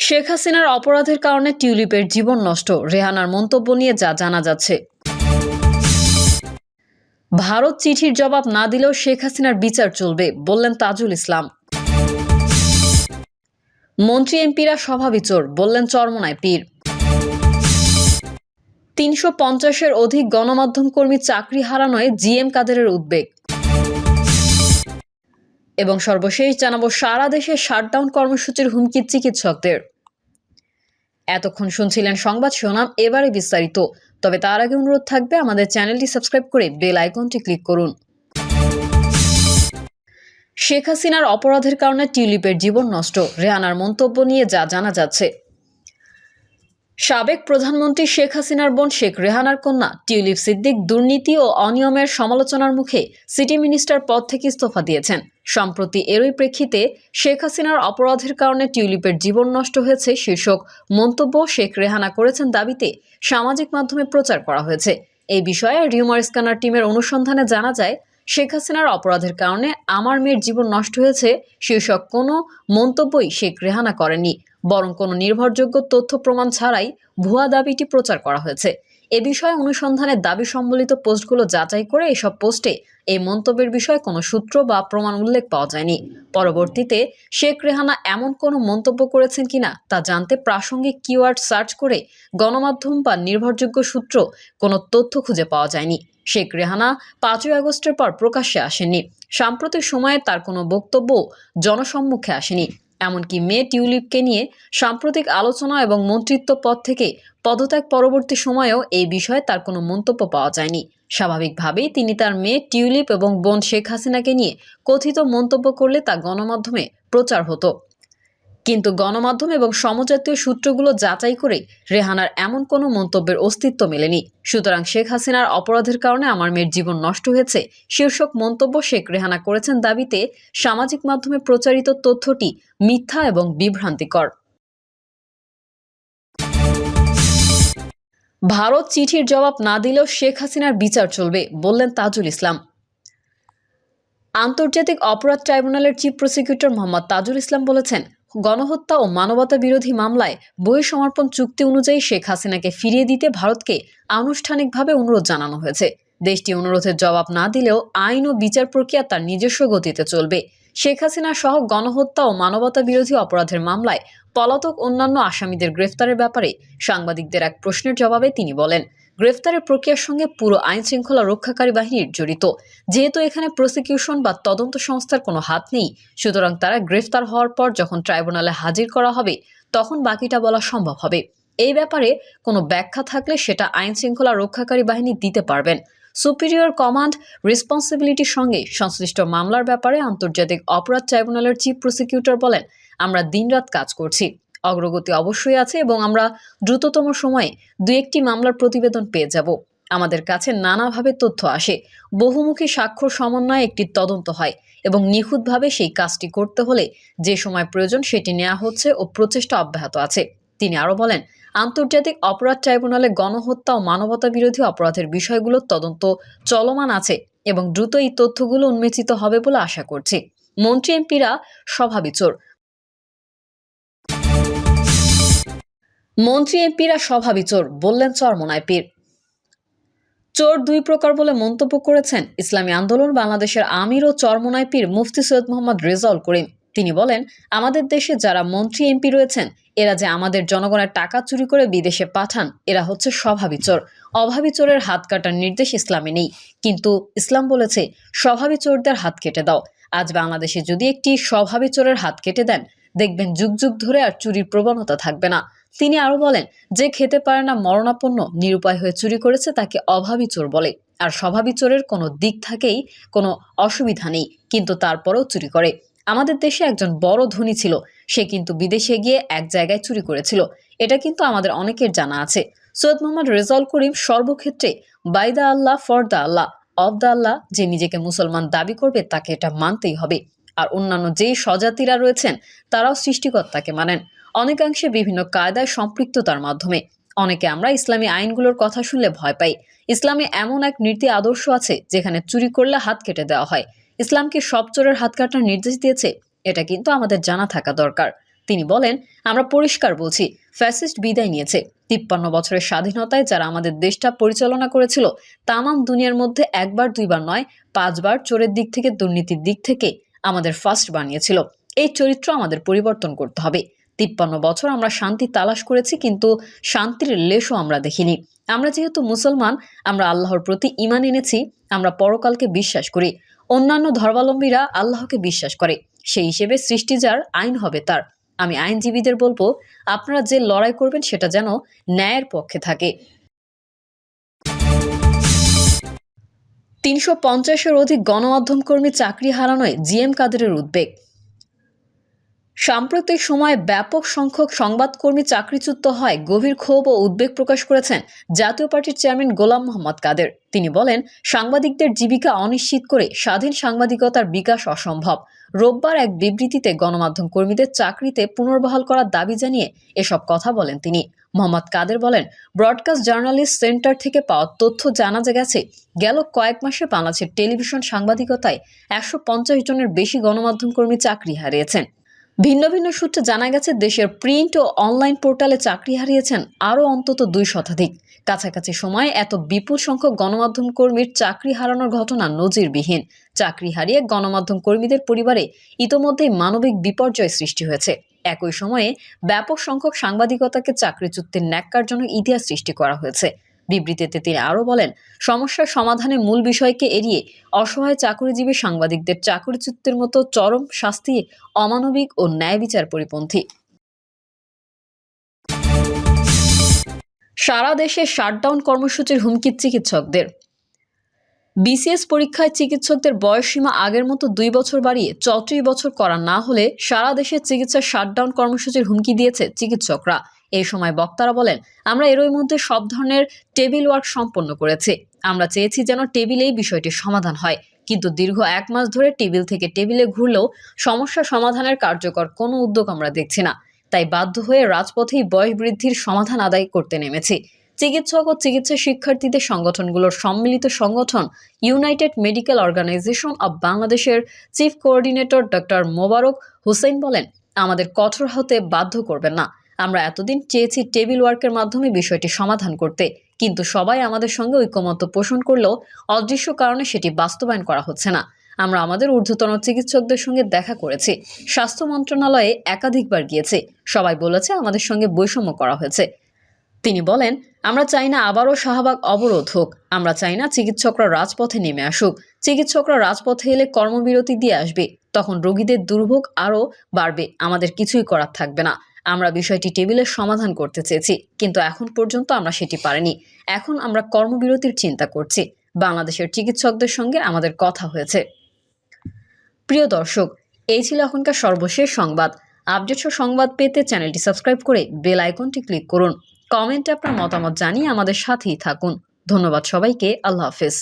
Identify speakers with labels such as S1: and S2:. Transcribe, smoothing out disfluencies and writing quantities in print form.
S1: শেখ হাসিনার অপরাধের কারণে টিউলিপের জীবন নষ্ট, রেহানার মন্তব্য নিয়ে যা জানা যাচ্ছে। ভারত চিঠির জবাব না দিলেও শেখ হাসিনার বিচার চলবে, বললেন তাজুল ইসলাম। মন্ত্রী এমপিরা স্বভাবিচোর, বললেন চরমোনাই পীর। ৩৫০-এর অধিক গণমাধ্যম কর্মী চাকরি হারানোয় জিএম কাদেরের উদ্বেগ। এবং সর্বশেষ জানাবো সারা দেশে শাটডাউন কর্মসূচির হুমকি চিকিৎসকদের। এতক্ষণ শুনছিলেন সংবাদ শিরোনাম, এবারে বিস্তারিত। তবে তার আগে অনুরোধ থাকবে আমাদের চ্যানেলটি সাবস্ক্রাইব করে বেল আইকনটি ক্লিক করুন। শেখ হাসিনার অপরাধের কারণে টিউলিপের জীবন নষ্ট, রেহানার মন্তব্য নিয়ে যা জানা যাচ্ছে। সাবেক প্রধানমন্ত্রী শেখ হাসিনার বোন শেখ রেহানার কন্যা টিউলিপ সিদ্দিক দুর্নীতি ও অনিয়মের সমালোচনার মুখে সিটি মিনিস্টার পদ থেকে ইস্তফা দিয়েছেন। সম্প্রতি এরই প্রেক্ষিতে শেখ হাসিনার অপরাধের কারণে টিউলিপের জীবন নষ্ট হয়েছে শীর্ষক মন্তব্য শেখ রেহানা করেছেন দাবিতে সামাজিক মাধ্যমে প্রচার করা হয়েছে। এই বিষয়ে রিউমার স্ক্যানার টিমের অনুসন্ধানে জানা যায়, শেখ হাসিনার অপরাধের কারণে আমার মেয়ের জীবন নষ্ট হয়েছে শীর্ষক কোনো মন্তব্যই শেখ রেহানা করেননি, বরং কোনো নির্ভরযোগ্য তথ্য প্রমাণ ছাড়াই ভুয়া দাবিটি প্রচার করা হয়েছে। এ বিষয়ে অনুসন্ধানের দাবি সম্বলিত পোস্টগুলো যাচাই করে এসব পোস্টে এই মন্তব্যের বিষয়ে কোনো সূত্র বা প্রমাণ উল্লেখ পাওয়া যায়নি। পরবর্তীতে শেখ রেহানা এমন কোনো মন্তব্য করেছেন কিনা তা জানতে প্রাসঙ্গিক কিওয়ার্ড সার্চ করে গণমাধ্যম বা নির্ভরযোগ্য সূত্র কোনো তথ্য খুঁজে পাওয়া যায়নি। শেখ রেহানা 5ই আগস্টের পর প্রকাশ্যে আসেননি। সাম্প্রতিক সময়ে তার কোনো বক্তব্য জনসম্মুখে আসেনি। এমনকি মেয়ে টিউলিপকে নিয়ে সাম্প্রতিক আলোচনা এবং মন্ত্রিত্ব পদ থেকে পদত্যাগ পরবর্তী সময়েও এই বিষয়ে তার কোনো মন্তব্য পাওয়া যায়নি। স্বাভাবিকভাবেই তিনি তার মেয়ে টিউলিপ এবং বোন শেখ হাসিনাকে নিয়ে কথিত মন্তব্য করলে তা গণমাধ্যমে প্রচার হতো। কিন্তু গণমাধ্যম এবং সমজাতীয় সূত্রগুলো যাচাই করে রেহানার এমন কোনো মন্তব্যের অস্তিত্ব মেলেনি। সুতরাং শেখ হাসিনার অপরাধের কারণে আমার মেয়ের জীবন নষ্ট হয়েছে শীর্ষক মন্তব্য শেখ রেহানা করেছেন দাবিতে সামাজিক মাধ্যমে প্রচারিত তথ্যটি মিথ্যা এবং বিভ্রান্তিকর। ভারত চিঠির জবাব না দিলেও শেখ হাসিনার বিচার চলবে, বললেন তাজুল ইসলাম। আন্তর্জাতিক অপরাধ ট্রাইব্যুনালের চিফ প্রসিকিউটর মোহাম্মদ তাজুল ইসলাম বলেছেন, গণহত্যা ও মানবতা বিরোধী মামলায় বহিঃসমর্পণ চুক্তি অনুযায়ী শেখ হাসিনাকে ফিরিয়ে দিতে ভারতকে আনুষ্ঠানিকভাবে অনুরোধ জানানো হয়েছে। দেশটি অনুরোধের জবাব না দিলেও আইন ও বিচার প্রক্রিয়া তার নিজস্ব গতিতে চলবে। শেখ হাসিনা সহ গণহত্যা ও মানবতা বিরোধী অপরাধের মামলায় পলাতক অন্যান্য আসামিদের গ্রেফতারের ব্যাপারে সাংবাদিকদের এক প্রশ্নের জবাবে তিনি বলেন, গ্রেফতারের প্রক্রিয়ার সঙ্গে পুরো আইন শৃঙ্খলা রক্ষাকারী বাহিনীর জড়িত। যেহেতু এখানে প্রসিকিউশন বা তদন্ত সংস্থার কোনো হাত নেই, সুতরাং তারা গ্রেফতার হওয়ার পর যখন ট্রাইব্যুনালে হাজির করা হবে তখন বাকিটা বলা সম্ভব হবে। এই ব্যাপারে কোনো ব্যাখ্যা থাকলে সেটা আইন শৃঙ্খলা রক্ষাকারী বাহিনী দিতে পারবেন। সুপিরিয়র কমান্ড রেসপন্সিবিলিটির সঙ্গে সংশ্লিষ্ট মামলার ব্যাপারে আন্তর্জাতিক অপরাধ ট্রাইব্যুনালের চিফ প্রসিকিউটর বলেন, আমরা দিনরাত কাজ করছি, অগ্রগতি অবশ্যই আছে এবং আমরা দ্রুততম সময়ে 2-1টি মামলার প্রতিবেদন পেয়ে যাব। আমাদের কাছে নানাভাবে তথ্য আসে, বহুমুখী স্বাক্ষর সমন্বয়ে একটি তদন্ত হয় এবং নিখুঁতভাবে সেই কাজটি করতে হলে যে সময় প্রয়োজন সেটি নেওয়া হচ্ছে ও প্রচেষ্টা অব্যাহত আছে। তিনি আরও বলেন, আন্তর্জাতিক অপরাধ ট্রাইব্যুনালে গণহত্যা ও মানবতা বিরোধী অপরাধের বিষয়গুলোর তদন্ত চলমান আছে এবং দ্রুত এই তথ্যগুলো উন্মোচিত হবে বলে আশা করছি। মন্ত্রী এমপিরা স্বভাবিচোর। মন্ত্রী এমপিরা স্বভাবিচোর, বললেন চরমোনাই পীর। চোর দুই প্রকার বলে মন্তব্য করেছেন ইসলামী আন্দোলন বাংলাদেশের আমির ও চরমোনাই পীর মুফতি সৈয়দ মোহাম্মদ রেজাউল করিম। তিনি বলেন, আমাদের দেশে যারা মন্ত্রী এমপি রয়েছেন এরা যে আমাদের জনগণের টাকা চুরি করে বিদেশে পাঠান, এরা হচ্ছে স্বভাবী চোর। অভাবী চোরের হাত কাটার নির্দেশ ইসলামে নেই, কিন্তু ইসলাম বলেছে স্বভাবী চোরদের হাত কেটে দাও। আজ বাংলাদেশে যদি একটি স্বভাবী চোরের হাত কেটে দেন, দেখবেন যুগ যুগ ধরে আর চুরির প্রবণতা থাকবে না। তিনি আরো বলেন, যে খেতে পারে না মরণাপন্ন নিরুপায় হয়ে চুরি করেছে তাকে অভাবী চোর বলে। আর স্বভাবী চোরের কোনো দিক থেকেই কোনো অসুবিধা নেই, কিন্তু তারপরেও চুরি করে। আমাদের দেশে একজন বড় ধনী ছিল, সে কিন্তু বিদেশে গিয়ে এক জায়গায় চুরি করেছিল। এটা কিন্তু আমাদের অনেকের জানা আছে। সৈয়দ মোহাম্মদ রেজাউল করিম সর্বক্ষেত্রে by the Allah for the Allah of the Allah, যে নিজেকে মুসলমান দাবি করবে তাকে এটা মানতেই হবে। আর অন্যান্য যেই স্বজাতিরা রয়েছেন তারাও সৃষ্টিকর্তাকে মানেন, অনেকাংশে বিভিন্ন কায়দায় সম্পৃক্ততার মাধ্যমে। অনেকে আমরা ইসলামী আইনগুলোর কথা শুনলে ভয় পাই। ইসলামে এমন এক নীতি আদর্শ আছে যেখানে চুরি করলে হাত কেটে দেওয়া হয়। ইসলাম কি সব চোরের হাত কাটার নির্দেশ দিয়েছে? এটা কিন্তু আমাদের জানা থাকা দরকার। তিনি বলেন, আমরা পরিষ্কার বলছি, ফ্যাসিস্ট বিদায় নিয়েছে। 53 বছরের স্বাধীনতায় যারা আমাদের দেশটা পরিচালনা করেছিল, তামাম দুনিয়ার মধ্যে একবার দুইবার নয়, 5 বার চোরের দিক থেকে, দুর্নীতির দিক থেকে আমাদের ফার্স্ট বানিয়েছিল। এই চরিত্র আমাদের পরিবর্তন করতে হবে। 53 বছর আমরা শান্তি তালাশ করেছি, কিন্তু শান্তির লেশও আমরা দেখিনি। আমরা যেহেতু মুসলমান, আমরা আল্লাহর প্রতি ঈমান এনেছি, আমরা পরকালকে বিশ্বাস করি। অন্যান্য ধর্মাবলম্বীরা আল্লাহকে বিশ্বাস করে, সেই হিসেবে সৃষ্টি যার, আইন হবে তার। আমি আইনজীবীদের বলবো, আপনারা যে লড়াই করবেন সেটা যেন ন্যায়ের পক্ষে থাকে। 350-এর অধিক গণমাধ্যম কর্মী চাকরি হারানোয় জিএম কাদেরের উদ্বেগ। সাম্প্রতিক সময়ে ব্যাপক সংখ্যক সংবাদকর্মী চাকরিচ্যুত হয় গভীর ক্ষোভ ও উদ্বেগ প্রকাশ করেছেন জাতীয় পার্টির চেয়ারম্যান গোলাম মোহাম্মদ কাদের। তিনি বলেন, সাংবাদিকদের জীবিকা অনিশ্চিত করে স্বাধীন সাংবাদিকতার বিকাশ অসম্ভব। রোববার এক বিবৃতিতে গণমাধ্যম কর্মীদের চাকরিতে পুনর্বহাল করার দাবি জানিয়ে এসব কথা বলেন তিনি। মোহাম্মদ কাদের বলেন, ব্রডকাস্ট জার্নালিস্ট সেন্টার থেকে পাওয়া তথ্য জানা গেছে, গেল কয়েক মাসে বাংলাদেশের টেলিভিশন সাংবাদিকতায় 150 জনের বেশি গণমাধ্যম কর্মী চাকরি হারিয়েছেন। ভিন্ন ভিন্ন সূত্রে জানা গেছে, দেশের প্রিন্ট ও অনলাইন পোর্টালে চাকরি হারিয়েছেন আরও অন্তত 2 শতাধিক। কাছাকাছি সময়ে এত বিপুল সংখ্যক গণমাধ্যম কর্মীর চাকরি হারানোর ঘটনা নজিরবিহীন। চাকরি হারিয়ে গণমাধ্যম কর্মীদের পরিবারে ইতোমধ্যেই মানবিক বিপর্যয় সৃষ্টি হয়েছে। একই সময়ে ব্যাপক সংখ্যক সাংবাদিকতাকে চাকরিচ্যুতের ন্যাক্কারজনক ইতিহাস সৃষ্টি করা হয়েছে। বিবৃতিতে তিনি আরও বলেন, সমস্যার সমাধানের মূল বিষয়কে এড়িয়ে অসহায় চাকরিজীবী সাংবাদিকদের চাকরিচ্যুতের মতো চরম শাস্তি অমানবিক ও ন্যায় বিচার পরিপন্থী। সারা দেশে শাটডাউন কর্মসূচির হুমকি চিকিৎসকদের। বিসিএস পরীক্ষায় চিকিৎসকদের বয়সসীমা আগের মতো 2 বছর বাড়িয়ে 34 বছর করা না হলে সারা দেশে চিকিৎসা শাটডাউন কর্মসূচির হুমকি দিয়েছে চিকিৎসকরা। এই সময় বক্তারা বলেন, আমরা এরই মধ্যে সব ধরনের টেবিল ওয়ার্ক সম্পন্ন করেছি। আমরা চেয়েছি যেন টেবিলেই বিষয়টির সমাধান হয়, কিন্তু দীর্ঘ 1 মাস ধরে টেবিল থেকে টেবিলে ঘুরলেও সমস্যা সমাধানের কার্যকর কোনো উদ্যোগ আমরা দেখছি না। তাই বাধ্য হয়ে রাজপথেই বয়স বৃদ্ধির সমাধান আদায় করতে নেমেছি। চিকিৎসক ও চিকিৎসা শিক্ষার্থীদের সংগঠনগুলোর সম্মিলিত সংগঠন ইউনাইটেড মেডিকেল অর্গানাইজেশন অব বাংলাদেশের chief coordinator doctor Mobarak Hossain বলেন, আমাদের কঠোর হতে বাধ্য করবেন না। আমরা এতদিন চেয়েছি টেবিল ওয়ার্কের মাধ্যমে বিষয়টি সমাধান করতে, কিন্তু সবাই আমাদের সঙ্গে ঐকমত্য পোষণ করলেও অদৃশ্য কারণে সেটি বাস্তবায়ন করা হচ্ছে না। আমরা আমাদের ঊর্ধ্বতন চিকিৎসকদের সঙ্গে দেখা করেছি, স্বাস্থ্য মন্ত্রণালয়ে একাধিকবার গিয়েছি, সবাই বলেছে আমাদের সঙ্গে বৈষম্য করা হয়েছে। তিনি বলেন, আমরা চাই না আবারও শাহবাগ অবরোধ হোক। আমরা চাই না চিকিৎসকরা রাজপথে নেমে আসুক। চিকিৎসকরা রাজপথে এলে কর্মবিরতি দিয়ে আসবে, তখন রোগীদের দুর্ভোগ আরও বাড়বে, আমাদের কিছুই করার থাকবে না। আমরা বিষয়টি টেবিলের সমাধান করতে চেয়েছি, কিন্তু এখন পর্যন্ত আমরা সেটি পারিনি। এখন আমরা কর্মবিরতির চিন্তা করছি। বাংলাদেশের চিকিৎসকদের সঙ্গে আমাদের কথা হয়েছে। প্রিয় দর্শক, এই ছিল এখনকার সর্বশেষ সংবাদ। আপডেট সংবাদ পেতে চ্যানেলটি সাবস্ক্রাইব করে বেল আইকনটি ক্লিক করুন। কমেন্টে আপনার মতামত জানিয়ে আমাদের সাথেই থাকুন। ধন্যবাদ সবাইকে। আল্লাহ হাফেজ।